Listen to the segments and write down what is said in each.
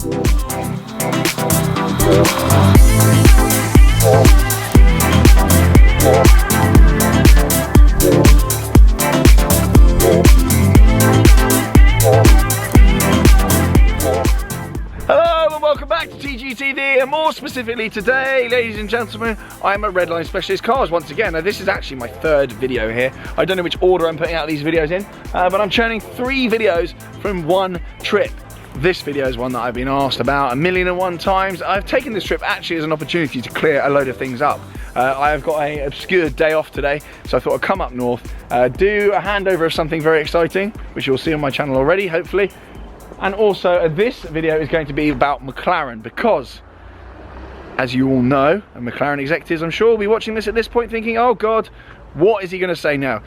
And more specifically today, ladies and gentlemen, I'm a Redline Specialist Cars once again. Now this is actually my third video here. I don't know which order I'm putting out these videos in, but I'm churning 3 videos from one trip. This video is one that I've been asked about 1,000,001 times. I've taken this trip actually as an opportunity to clear a load of things up. I have got an obscure day off today, so I thought I'd come up north, do a handover of something very exciting, which you'll see on my channel already, hopefully. And also, this video is going to be about McLaren, because as you all know, and McLaren executives I'm sure will be watching this at this point thinking, oh God, what is he going to say now?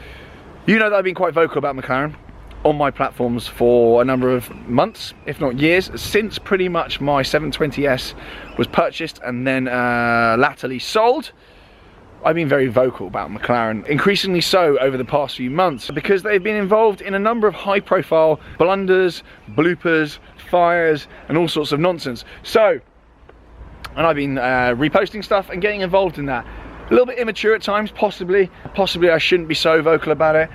You know that I've been quite vocal about McLaren on my platforms for a number of months, if not years, since pretty much my 720S was purchased and then latterly sold. I've been very vocal about McLaren, increasingly so over the past few months, because they've been involved in a number of high profile blunders, bloopers, fires and all sorts of nonsense. And I've been reposting stuff and getting involved in that. A little bit immature at times, possibly I shouldn't be so vocal about it,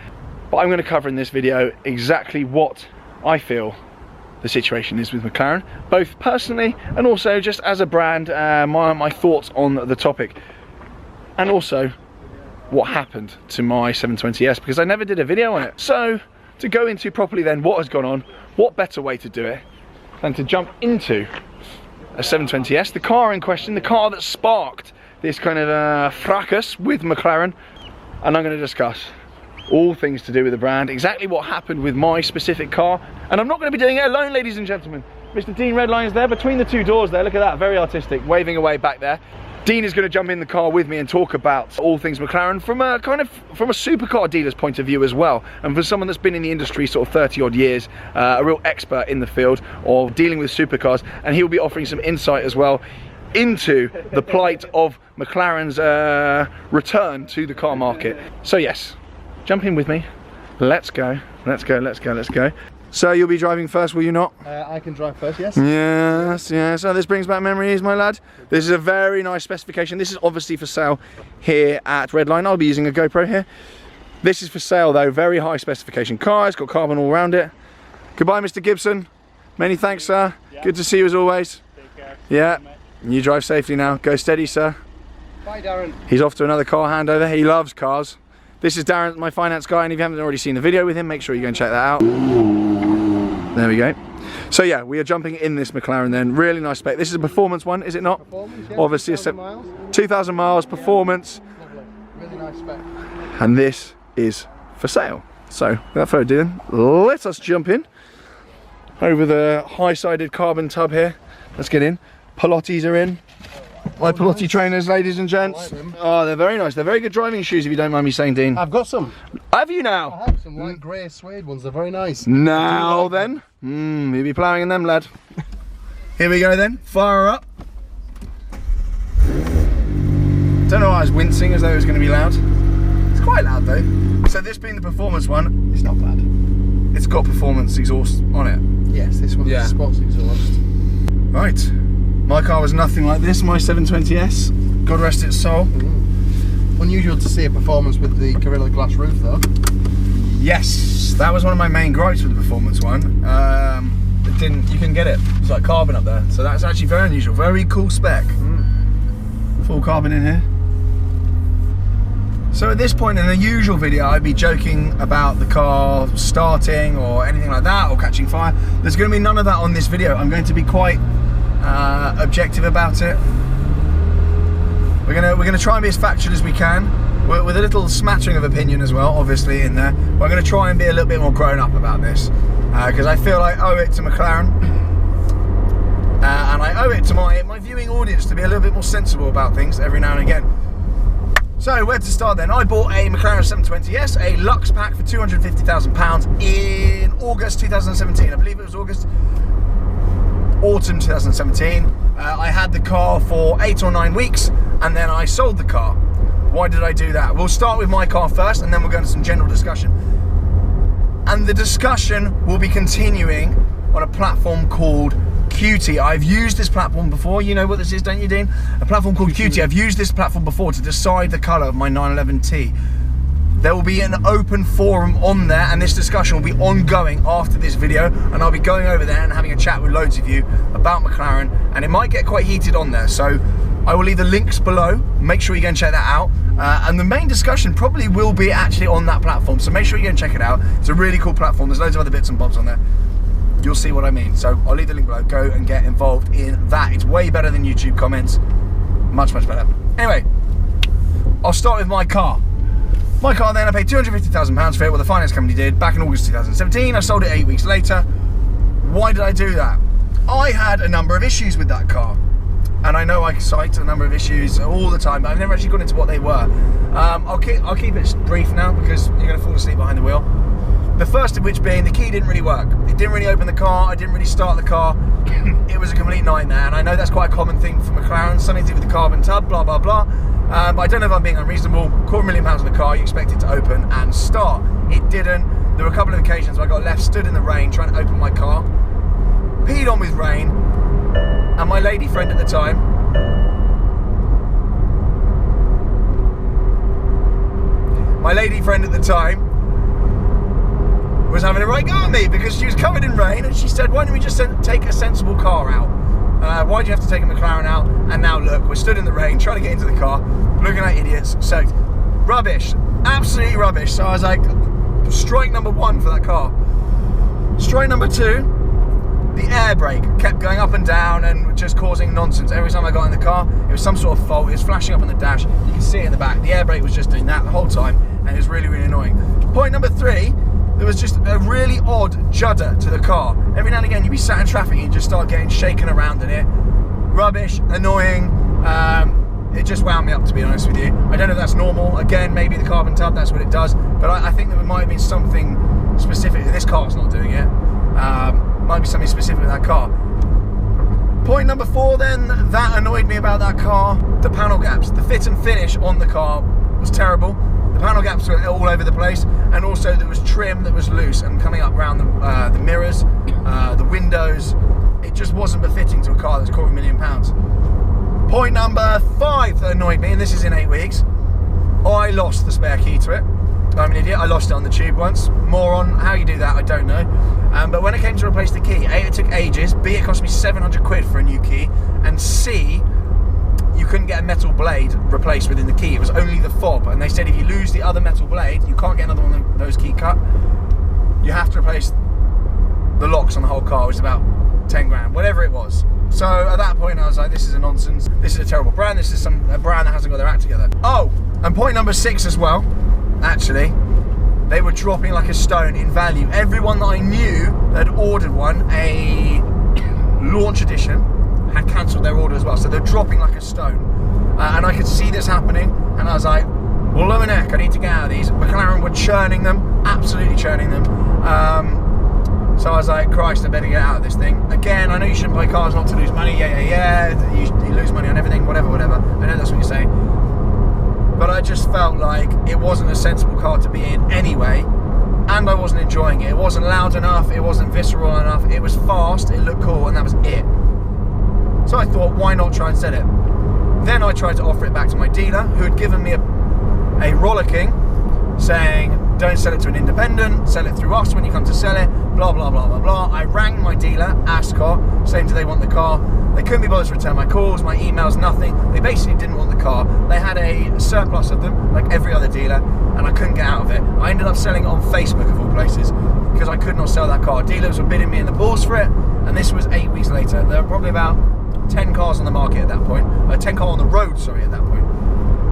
but I'm going to cover in this video exactly what I feel the situation is with McLaren, both personally and also just as a brand, my thoughts on the topic, and also what happened to my 720S, because I never did a video on it. So to go into properly then what has gone on, what better way to do it than to jump into a 720S, the car in question, the car that sparked this kind of fracas with McLaren. And I'm going to discuss all things to do with the brand, exactly what happened with my specific car. And I'm not going to be doing it alone, ladies and gentlemen. Mr. Dean Redline is there between the 2 doors there, look at that, very artistic, waving away back there. Dean is going to jump in the car with me and talk about all things McLaren from a supercar dealer's point of view as well, and for someone that's been in the industry sort of 30 odd years, a real expert in the field of dealing with supercars, and he'll be offering some insight as well into the plight of McLaren's return to the car market. So yes, jump in with me, let's go. So you'll be driving first, will you not? I can drive first, yes. Yes. So this brings back memories, my lad. This is a very nice specification. This is obviously for sale here at Redline. I'll be using a GoPro here. This is for sale though, very high specification car. It's got carbon all around it. Goodbye, Mr. Gibson. Many thanks, sir. Yeah. Good to see you as always. Take care. Yeah. You drive safely now. Go steady, sir. Bye, Darren. He's off to another car handover. He loves cars. This is Darren, my finance guy, and if you haven't already seen the video with him, make sure you go and check that out. There we go. So yeah, we are jumping in this McLaren then. Really nice spec. This is a performance one, is it not? Performance, yeah. Obviously 2,000 miles, performance. Lovely. Really nice spec. And this is for sale. So without further ado, let us jump in over the high-sided carbon tub here. Let's get in. Pilottis are in. My Pilotti trainers, ladies and gents. Like oh, they're very nice. They're very good driving shoes, if you don't mind me saying, Dean. I've got some. Have you now? I have some light grey suede ones. They're very nice. Now then, you'll be ploughing in them, lad. Here we go then. Fire her up. Don't know why I was wincing as though it was going to be loud. It's quite loud though. So this being the performance one, it's not bad. It's got performance exhaust on it. Yes, this one's a sports exhaust. Right. My car was nothing like this, my 720S. God rest its soul. Unusual to see a performance with the Gorilla Glass roof though. Yes, that was one of my main gripes with the performance one. You couldn't get it. It's like carbon up there. So that's actually very unusual. Very cool spec. Full carbon in here. So at this point in a usual video, I'd be joking about the car starting or anything like that, or catching fire. There's going to be none of that on this video. I'm going to be quite objective about it. We're gonna try and be as factual as we can, with a little smattering of opinion as well, obviously in there. But I'm gonna try and be a little bit more grown up about this, because I feel I owe it to McLaren, and I owe it to my viewing audience to be a little bit more sensible about things every now and again. So where to start then? I bought a McLaren 720S, a Lux pack for £250,000 in August 2017. I believe it was autumn 2017. I had the car for 8 or 9 weeks and then I sold the car. Why did I do that? We'll start with my car first and then we'll go into some general discussion. And the discussion will be continuing on a platform called Qt. I've used this platform before. You know what this is, don't you, Dean? A platform called Qt. I've used this platform before to decide the colour of my 911T. There will be an open forum on there, and this discussion will be ongoing after this video, and I'll be going over there and having a chat with loads of you about McLaren, and it might get quite heated on there, so I will leave the links below. Make sure you go and check that out, and the main discussion probably will be actually on that platform, so make sure you go and check it out. It's a really cool platform. There's loads of other bits and bobs on there. You'll see what I mean, so I'll leave the link below. Go and get involved in that. It's way better than YouTube comments. Much, much better. Anyway, I'll start with my car. My car then, I paid £250,000 for it, what the finance company did back in August 2017. I sold it 8 weeks later. Why did I do that? I had a number of issues with that car. And I know I cite a number of issues all the time, but I've never actually gone into what they were. I'll keep it brief now because you're going to fall asleep behind the wheel. The first of which being the key didn't really work. It didn't really open the car, I didn't really start the car. It was a complete nightmare, and I know that's quite a common thing for McLaren, something to do with the carbon tub, blah, blah, blah. But I don't know if I'm being unreasonable. £250,000 on the car, you expect it to open and start. It didn't. There were a couple of occasions where I got left stood in the rain trying to open my car, peed on with rain, and my lady friend at the time was having a right go at me because she was covered in rain, and she said, why don't we just take a sensible car out? Why do you have to take a McLaren out? And now look, we're stood in the rain trying to get into the car, looking like idiots. So rubbish, absolutely rubbish. So I was like, strike number one for that car. Strike number two, the air brake kept going up and down and just causing nonsense. Every time I got in the car, it was some sort of fault. It was flashing up on the dash. You can see it in the back. The air brake was just doing that the whole time, and it was really, really annoying. Point number three, there was just a really odd judder to the car. Every now and again, you'd be sat in traffic and you just start getting shaken around in it. Rubbish, annoying. It just wound me up, to be honest with you. I don't know if that's normal. Again, maybe the carbon tub, that's what it does. But I think there might have been something specific. This car's not doing it. Might be something specific with that car. Point number four then, that annoyed me about that car. The panel gaps. The fit and finish on the car was terrible. The panel gaps were all over the place, and also there was trim that was loose and coming up around the mirrors, the windows. It just wasn't befitting to a car that's £250,000. Point number five that annoyed me, and this is in 8 weeks, I lost the spare key to it. I'm an idiot, I lost it on the tube once. Moron, how you do that, I don't know. But when it came to replace the key, A, it took ages, B, it cost me 700 quid for a new key, and C, you couldn't get a metal blade replaced within the key. It was only the fob, and they said if you lose the other metal blade, you can't get another one of those key cut. You have to replace the locks on the whole car, which is about 10 grand, whatever it was. So at that point I was like, this is a nonsense, this is a terrible brand, this is a brand that hasn't got their act together. Oh, and point number 6 as well, actually, they were dropping like a stone in value. Everyone that I knew that had ordered one, a launch edition, had cancelled their order as well, so they're dropping like a stone. And I could see this happening, and I was like, well, blooming heck, I need to get out of these. McLaren were churning them, absolutely churning them. So I was like, Christ, I better get out of this thing. Again, I know you shouldn't buy cars not to lose money, yeah, you lose money on everything, whatever. I know that's what you say. But I just felt like it wasn't a sensible car to be in anyway, and I wasn't enjoying it. It wasn't loud enough, it wasn't visceral enough, it was fast, it looked cool, and that was it. So I thought, why not try and sell it? Then I tried to offer it back to my dealer, who had given me a rollicking, saying, don't sell it to an independent, sell it through us when you come to sell it, blah, blah, blah, blah, blah. I rang my dealer, Ascot, saying, do they want the car? They couldn't be bothered to return my calls, my emails, nothing. They basically didn't want the car. They had a surplus of them, like every other dealer, and I couldn't get out of it. I ended up selling it on Facebook, of all places, because I could not sell that car. Dealers were bidding me in the balls for it, and this was 8 weeks later. There were probably about 10 cars on the market at that point. 10 cars on the road, sorry, at that point.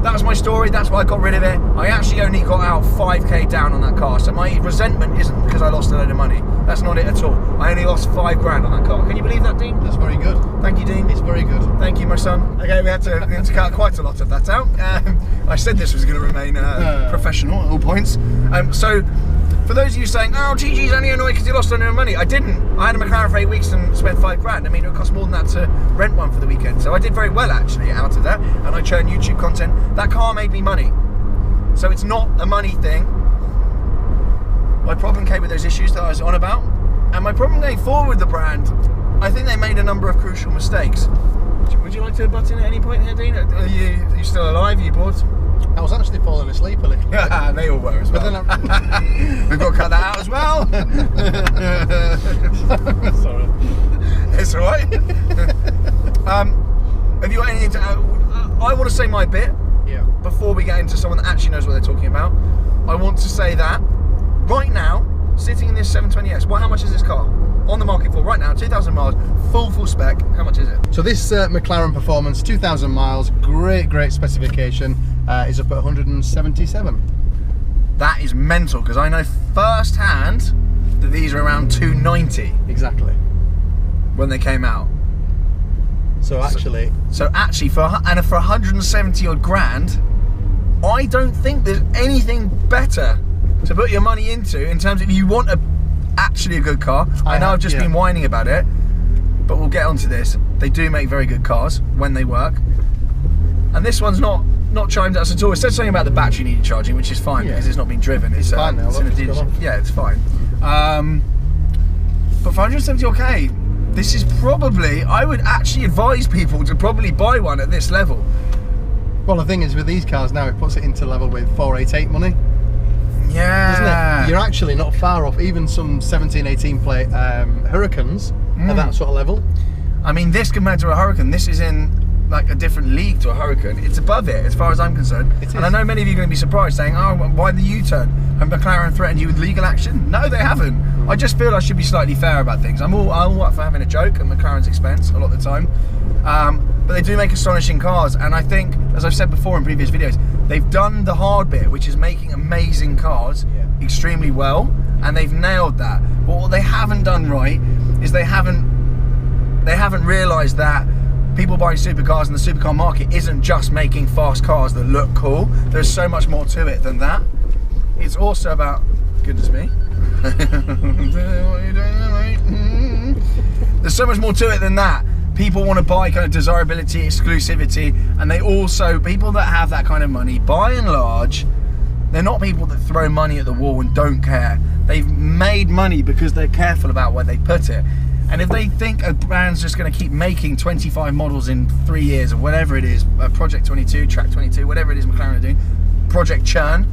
That was my story, that's why I got rid of it. I actually only got out 5k down on that car, so my resentment isn't because I lost a load of money. That's not it at all. I only lost 5 grand on that car. Can you believe that, Dean? That's very good. Thank you, Dean. It's very good. Thank you, my son. Okay, we had to cut quite a lot of that out. I said this was going to remain professional at all points. So, for those of you saying, oh, GG's only annoyed because he lost a load of money, I didn't. I had a McLaren for 8 weeks and spent 5 grand. I mean, it would cost more than that to rent one for the weekend. So I did very well, actually, out of that. And I churned YouTube content. That car made me money. So it's not a money thing. My problem came with those issues that I was on about. And my problem going forward with the brand I think they made a number of crucial mistakes. Would you like to butt in at any point here, Dean? Are you still alive? Are you bored? I was actually falling asleep a little bit. They all were as well. But then We've got to cut that out as well. Sorry. It's all right. Have you got anything to I want to say my bit before we get into someone that actually knows what they're talking about. I want to say that right now, sitting in this 720S, how much is this car? On the market for right now, 2,000 miles, full spec, how much is it? So this McLaren Performance, 2,000 miles, great specification, is up at 177. That is mental, because I know firsthand that these are around 290. Exactly. When they came out. So actually... So actually, for 170 odd grand, I don't think there's anything better to put your money into in terms of you want actually a good car. I know I've just been whining about it, but we'll get onto this. They do make very good cars when they work, and this one's not chimed at us at all. It says something about the battery needed charging, which is fine because it's not been driven. It's fine now. Yeah, it's fine. But for 170k, this is probably, I would actually advise people to probably buy one at this level. Well, the thing is with these cars now, it puts it into level with 488 money. Yeah. Isn't it? You're actually not far off. Even some 17, 18 plate Hurricanes at that sort of level. I mean, this compared to a Hurricane, this is in like a different league to a Hurricane. It's above it as far as I'm concerned. And I know many of you are going to be surprised saying, oh, why the U-turn? Have McLaren threatened you with legal action? No, they haven't. I just feel I should be slightly fair about things. I'm all up for having a joke at McLaren's expense a lot of the time. But they do make astonishing cars, and I think, as I've said before in previous videos, they've done the hard bit, which is making amazing cars extremely well, and they've nailed that. But what they haven't done right is they haven't realised that people buying supercars in the supercar market isn't just making fast cars that look cool. There's so much more to it than that. It's also about, goodness me. There's so much more to it than that. People want to buy kind of desirability, exclusivity, and they also, people that have that kind of money, by and large, they're not people that throw money at the wall and don't care. They've made money because they're careful about where they put it. And if they think a brand's just going to keep making 25 models in 3 years or whatever it is, Project 22, Track 22, whatever it is McLaren are doing, Project Churn,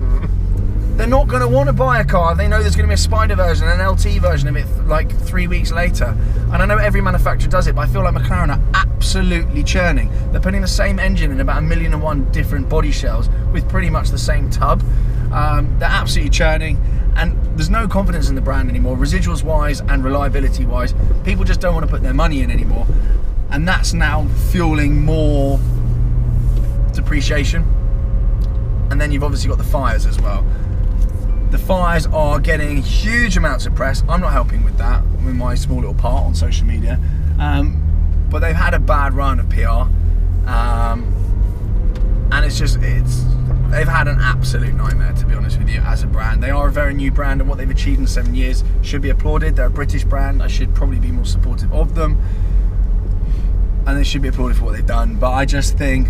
they're not going to want to buy a car. They know there's going to be a Spider version, an LT version of it like 3 weeks later. And I know every manufacturer does it, but I feel like McLaren are absolutely churning. They're putting the same engine in about 1,000,001 different body shells with pretty much the same tub. They're absolutely churning, and there's no confidence in the brand anymore, residuals wise and reliability wise. People just don't want to put their money in anymore, and that's now fueling more depreciation. And then you've obviously got the fires as well. The fires are getting huge amounts of press. I'm not helping with that, with my small little part on social media, but they've had a bad run of PR, and they've had an absolute nightmare, to be honest with you, as a brand. They are a very new brand, and what they've achieved in 7 years should be applauded. They're a British brand. I should probably be more supportive of them, and they should be applauded for what they've done. But I just think,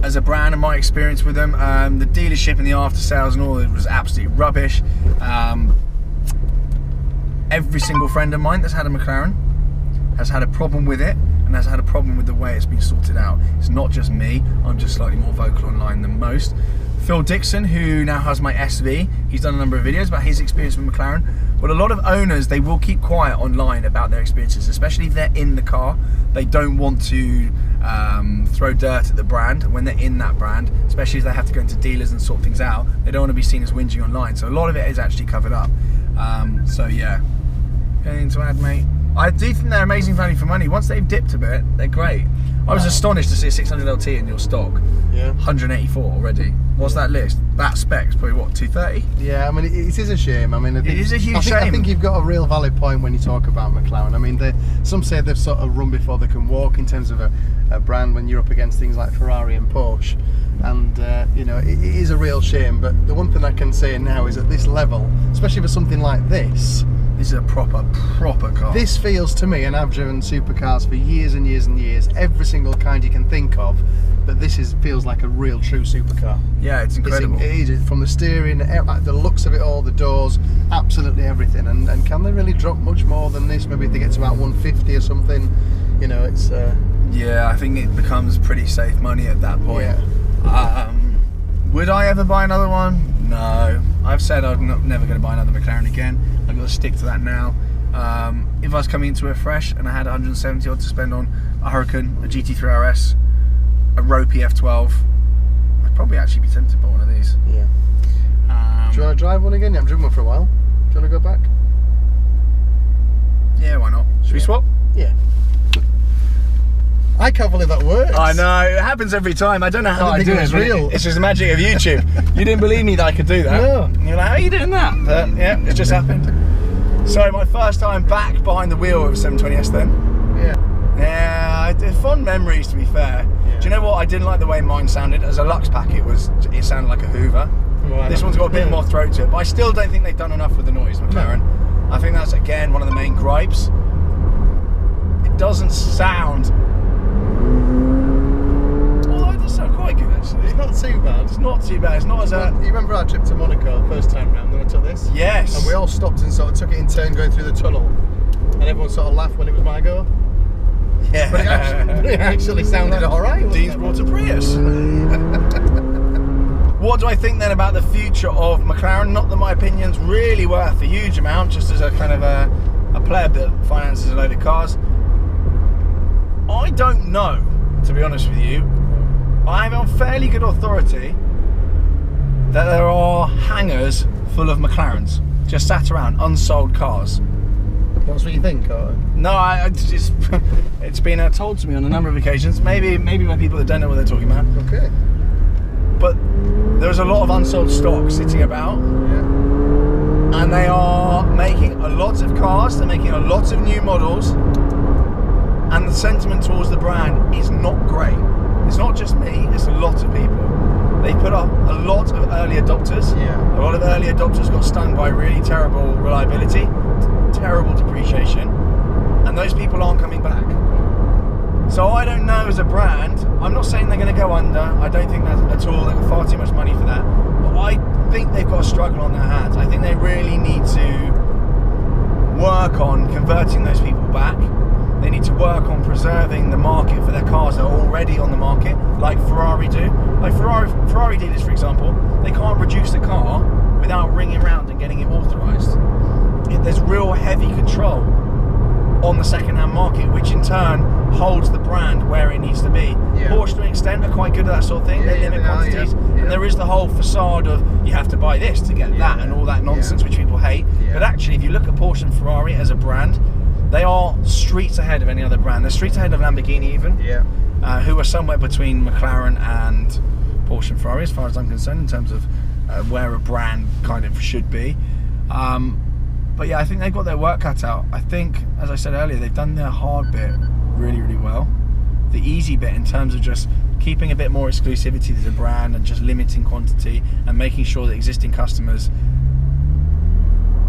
as a brand and my experience with them, the dealership and the after sales and all, it was absolutely rubbish. Every single friend of mine that's had a McLaren has had a problem with it, and has had a problem with the way it's been sorted out. It's not just me, I'm just slightly more vocal online than most. Phil Dixon, who now has my SV, he's done a number of videos about his experience with McLaren, but a lot of owners, they will keep quiet online about their experiences, especially if they're in the car. They don't want to throw dirt at the brand when they're in that brand, especially if they have to go into dealers and sort things out. They don't want to be seen as whinging online, so a lot of it is actually covered up. So yeah, anything to add, mate? I do think they're amazing value for money. Once they've dipped a bit, they're great. I was astonished to see a 600 LT in your stock. Yeah. 184 already. What's that list? That spec's probably what, 230? Yeah, I mean, it is a shame. I mean, it is a huge shame. I think you've got a real valid point when you talk about McLaren. I mean, some say they've sort of run before they can walk in terms of a brand when you're up against things like Ferrari and Porsche. And, you know, it is a real shame. But the one thing I can say now is at this level, especially for something like this, This is a proper car. This feels to me, and I've driven supercars for years and years and years, every single kind you can think of, but this feels like a real true supercar. Yeah, it's incredible. It is, from the steering, the looks of it all, the doors, absolutely everything. And can they really drop much more than this? Maybe if they get to about 150 or something, you know, it's... Yeah, I think it becomes pretty safe money at that point. Yeah. Would I ever buy another one? No. I've said I'm never going to buy another McLaren again. I've got to stick to that now. If I was coming into it fresh and I had 170 odd to spend on a Huracan, a GT3 RS, a Ropey F12, I'd probably actually be tempted by one of these. Yeah. Do you want to drive one again? You haven't driven one for a while. Do you want to go back? Yeah, why not? Should we swap? Yeah. I can't believe that works. I know, it happens every time. I don't know how I do it. Real. It's just the magic of YouTube. You didn't believe me that I could do that. No. And you're like, how are you doing that? But yeah, it just happened. So my first time back behind the wheel of a 720S then. Yeah. Yeah, I did fond memories, to be fair. Yeah. Do you know what? I didn't like the way mine sounded. As a Lux pack, it sounded like a Hoover. Right. This one's got a bit more throat to it, but I still don't think they've done enough with the noise, McLaren. No. I think that's, again, one of the main gripes. It doesn't sound... Although it does sound quite good, actually. It's not too bad. It's not too bad. It's not as a... You remember our trip to Monaco first time round when I took this? Yes. And we all stopped and sort of took it in turn going through the tunnel. And everyone sort of laughed when it was my go. Yeah. But it actually sounded alright. Dean's brought a Prius. What do I think then about the future of McLaren? Not that my opinion's really worth a huge amount, just as a kind of a player that finances a load of cars. I don't know, to be honest with you. I have on fairly good authority that there are hangars full of McLarens just sat around, unsold cars. That's what you think? Or? No, it's been told to me on a number of occasions. Maybe by people that don't know what they're talking about. Okay. But there's a lot of unsold stock sitting about. Yeah. And they are making a lot of cars. They're making a lot of new models. And the sentiment towards the brand is not great. It's not just me, it's a lot of people. They put up a lot of early adopters. Yeah. A lot of early adopters got stung by really terrible reliability, terrible depreciation, and those people aren't coming back. So I don't know as a brand, I'm not saying they're going to go under, I don't think that at all, they've got far too much money for that, but I think they've got a struggle on their hands. I think they really need to work on converting those people back. They need to work on preserving the market for their cars that are already on the market, like Ferrari do. Like Ferrari dealers, for example, they can't produce a car without ringing around and getting it authorised. There's real heavy control on the second-hand market, which in turn holds the brand where it needs to be. Yeah. Porsche, to an extent, are quite good at that sort of thing. They limit quantities, and there is the whole facade of you have to buy this to get that and all that nonsense, which people hate. But actually, if you look at Porsche and Ferrari as a brand, they are streets ahead of any other brand. They're streets ahead of Lamborghini even, who are somewhere between McLaren and Porsche and Ferrari as far as I'm concerned in terms of where a brand kind of should be. But yeah, I think they've got their work cut out. I think, as I said earlier, they've done their hard bit really, really well. The easy bit in terms of just keeping a bit more exclusivity to the brand and just limiting quantity and making sure that existing customers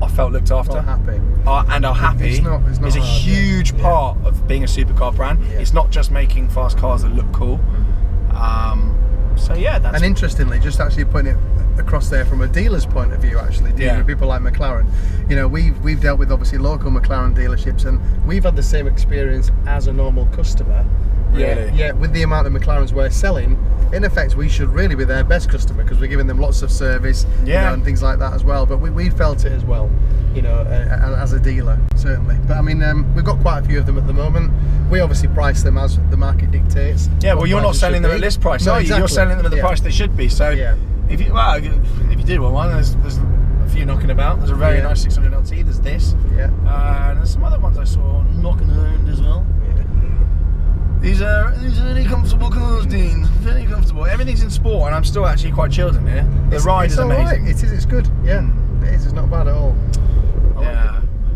are felt looked after and are happy it's not is a huge part of being a supercar brand. It's not just making fast cars that look cool. So yeah, that's... And interestingly, just actually putting it across there from a dealer's point of view, actually, dealing with people like McLaren, you know, we've dealt with obviously local McLaren dealerships, and we've had the same experience as a normal customer. Really? Yeah, with the amount of McLarens we're selling, in effect, we should really be their best customer because we're giving them lots of service, you know, and things like that as well. But we felt it as well, you know, as a dealer, certainly. But I mean, we've got quite a few of them at the moment. We obviously price them as the market dictates. Yeah, well, you're not selling them at list price, are you? Exactly. You're selling them at the price they should be. So if you did want one, there's a few knocking about. There's a very nice 600 LT. There's this. And there's some other ones I saw knocking around as well. These are really comfortable cars, Dean. Very comfortable. Everything's in sport, and I'm still actually quite chilled in here. The ride is amazing. Right. It is. It's good. Yeah, it is. It's not bad at all.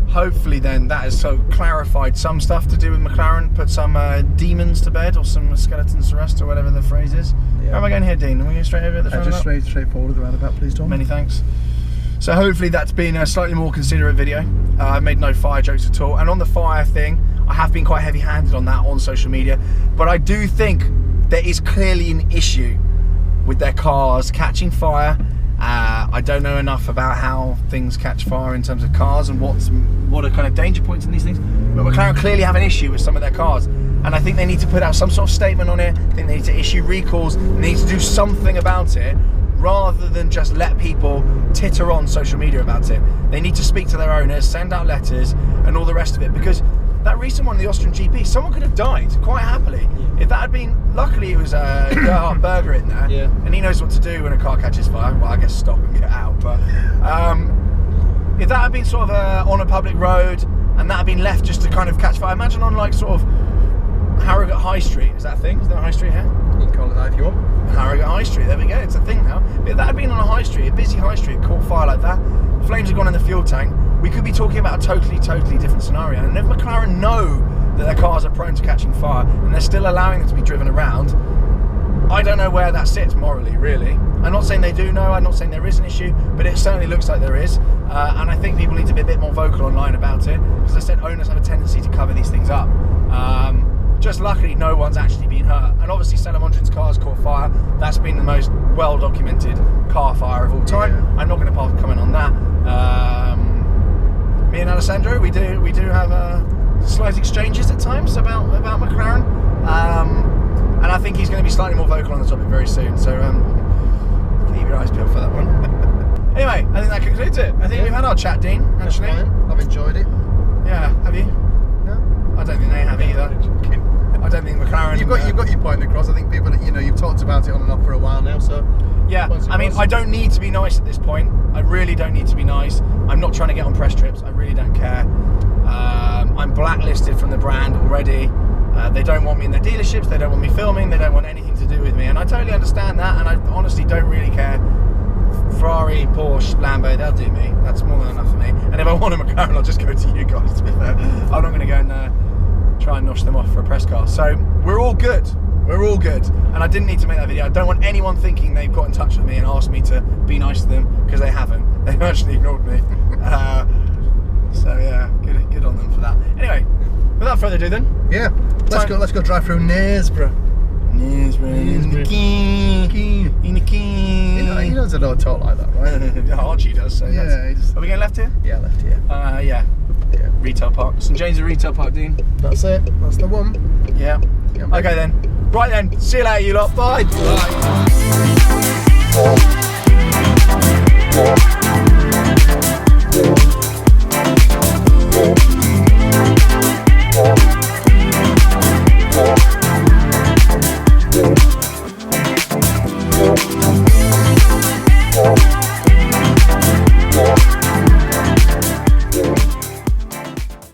Hopefully, then that has so clarified some stuff to do with McLaren. Put some demons to bed, or some skeletons to rest, or whatever the phrase is. Where am I going here, Dean? Are we going straight over at the front? Just straight forward the roundabout, please, Tom. Many thanks. So hopefully that's been a slightly more considerate video. I've made no fire jokes at all. And on the fire thing, I have been quite heavy-handed on that on social media. But I do think there is clearly an issue with their cars catching fire. I don't know enough about how things catch fire in terms of cars and what are kind of danger points in these things. But McLaren clearly have an issue with some of their cars. And I think they need to put out some sort of statement on it. I think they need to issue recalls. They need to do something about it, rather than just let people titter on social media about it. They need to speak to their owners, send out letters, and all the rest of it. Because that recent one, the Austrian GP, someone could have died quite happily. If that had been, luckily it was a Gerhard Berger in there, and he knows what to do when a car catches fire. Well, I guess stop and get out. But if that had been sort of on a public road, and that had been left just to kind of catch fire, imagine on like sort of Harrogate High Street. Is that a thing? Is there a high street here? You can call it that if you want. Harrogate High Street, there we go, it's a thing now. But if that had been on a high street, a busy high street, caught fire like that, flames had gone in the fuel tank, we could be talking about a totally different scenario. And if McLaren know that their cars are prone to catching fire, and they're still allowing them to be driven around, I don't know where that sits morally, really. I'm not saying they do know, I'm not saying there is an issue, but it certainly looks like there is. And I think people need to be a bit more vocal online about it. As I said, owners have a tendency to cover these things up. Just luckily, no one's actually been hurt. And obviously, Salamondrin's cars caught fire. That's been the most well-documented car fire of all time. Yeah. I'm not going to pass comment on that. Me and Alessandro, we do have slight exchanges at times about McLaren. And I think he's going to be slightly more vocal on the topic very soon. So keep your eyes peeled for that one. Anyway, I think that concludes it. I think we've had our chat, Dean, actually. I've enjoyed it. Yeah, have you? No. I don't think they have either. I don't think McLaren... You've got your point across. I think people, you've talked about it on and off for a while now, so... Yeah, I mean, I don't need to be nice at this point. I really don't need to be nice. I'm not trying to get on press trips. I really don't care. I'm blacklisted from the brand already. They don't want me in their dealerships. They don't want me filming. They don't want anything to do with me. And I totally understand that, and I honestly don't really care. Ferrari, Porsche, Lambo, they'll do me. That's more than enough for me. And if I want a McLaren, I'll just go to you guys, to be fair. I'm not going to go and try and nosh them off for a press car. So we're all good. We're all good. And I didn't need to make that video. I don't want anyone thinking they've got in touch with me and asked me to be nice to them, because they haven't. They've actually ignored me. So yeah, good on them for that. Anyway, without further ado then. Yeah, let's go drive through Knaresborough. In the king. He knows I don't talk like that, right? Archie does, so yeah. Are we going left here? Yeah, left here. Yeah. Retail Park. St James' Retail Park, Dean. That's it. That's the one. Yeah. Okay then. Right then. See you later, you lot. Bye. Bye.